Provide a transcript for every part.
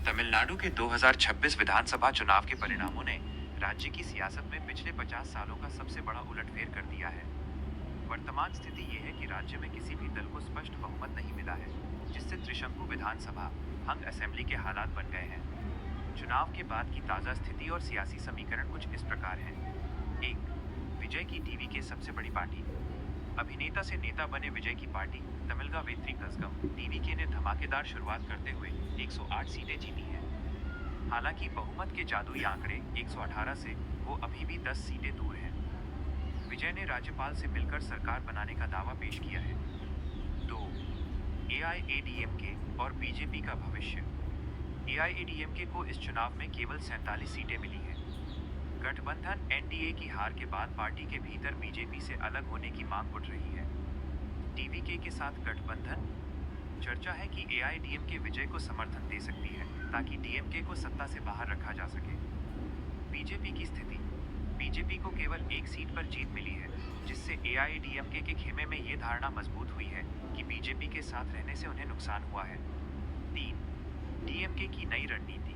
तमिलनाडु के 2026 विधानसभा चुनाव के परिणामों ने राज्य की सियासत में पिछले 50 सालों का सबसे बड़ा उलटफेर कर दिया है। वर्तमान स्थिति ये है कि राज्य में किसी भी दल को स्पष्ट बहुमत नहीं मिला है, जिससे त्रिशंकु विधानसभा हंग असेंबली के हालात बन गए हैं। चुनाव के बाद की ताजा स्थिति और सियासी समीकरण कुछ इस प्रकार हैं। 1. विजय की टीवी के सबसे बड़ी पार्टी। अभिनेता से नेता बने विजय की पार्टी तमिलगा वेत्री कजगम टीवीके ने धमाकेदार शुरुआत करते हुए 108 सीटें जीती हैं। हालांकि बहुमत के जादुई आंकड़े 118 से वो अभी भी 10 सीटें दूर हैं। विजय ने राज्यपाल से मिलकर सरकार बनाने का दावा पेश किया है। 2. एआईएडीएमके और बीजेपी का भविष्य। एआईएडीएमके को इस चुनाव में केवल 47 सीटें मिली हैं। गठबंधन एनडीए की हार के बाद पार्टी के भीतर बीजेपी से अलग होने की मांग उठ रही है। टीवीके के साथ गठबंधन। चर्चा है कि एआईडीएमके विजय को समर्थन दे सकती है ताकि डीएमके को सत्ता से बाहर रखा जा सके। बीजेपी की स्थिति। बीजेपी को केवल एक सीट पर जीत मिली है, जिससे एआईडीएमके के खेमे में ये धारणा मजबूत हुई है कि बीजेपी के साथ रहने से उन्हें नुकसान हुआ है। 3. डीएमके की नई रणनीति।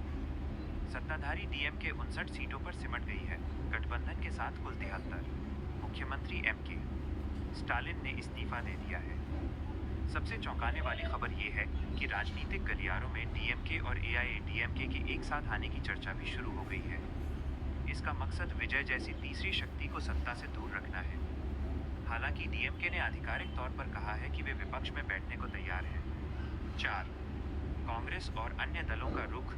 सत्ताधारी डीएमके 59 सीटों पर सिमट गई है, गठबंधन के साथ कुल 73। मुख्यमंत्री एमके स्टालिन ने इस्तीफा दे दिया है। सबसे चौंकाने वाली खबर यह है कि राजनीतिक गलियारों में डीएमके और एआईएडीएमके के एक साथ आने की चर्चा भी शुरू हो गई है। इसका मकसद विजय जैसी तीसरी शक्ति को सत्ता से दूर रखना है। हालांकि डीएमके ने आधिकारिक तौर पर कहा है कि वे विपक्ष में बैठने को तैयार हैं। 4. कांग्रेस और अन्य दलों का रुख।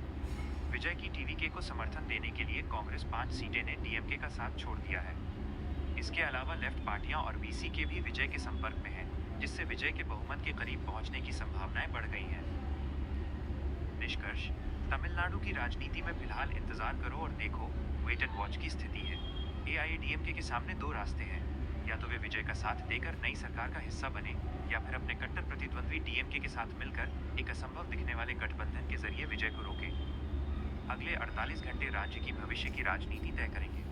विजय की टीवीके को समर्थन देने के लिए कांग्रेस 5 सीटें ने डीएमके का साथ छोड़ दिया है। इसके अलावा लेफ्ट पार्टियां और बीसीके भी विजय के संपर्क में हैं, जिससे विजय के बहुमत के करीब पहुंचने की संभावनाएं बढ़ गई हैं। निष्कर्ष। तमिलनाडु की राजनीति में फिलहाल इंतजार करो और देखो, वेट एंड वॉच की स्थिति है। एआईएडीएमके के सामने दो रास्ते हैं, या तो वे विजय का साथ देकर नई सरकार का हिस्सा बने, या फिर अपने कट्टर प्रतिद्वंद्वी डीएमके के साथ मिलकर एक असंभव दिखने वाले गठबंधन के जरिए विजय को रोके। अगले 48 घंटे राज्य की भविष्य की राजनीति तय करेंगे।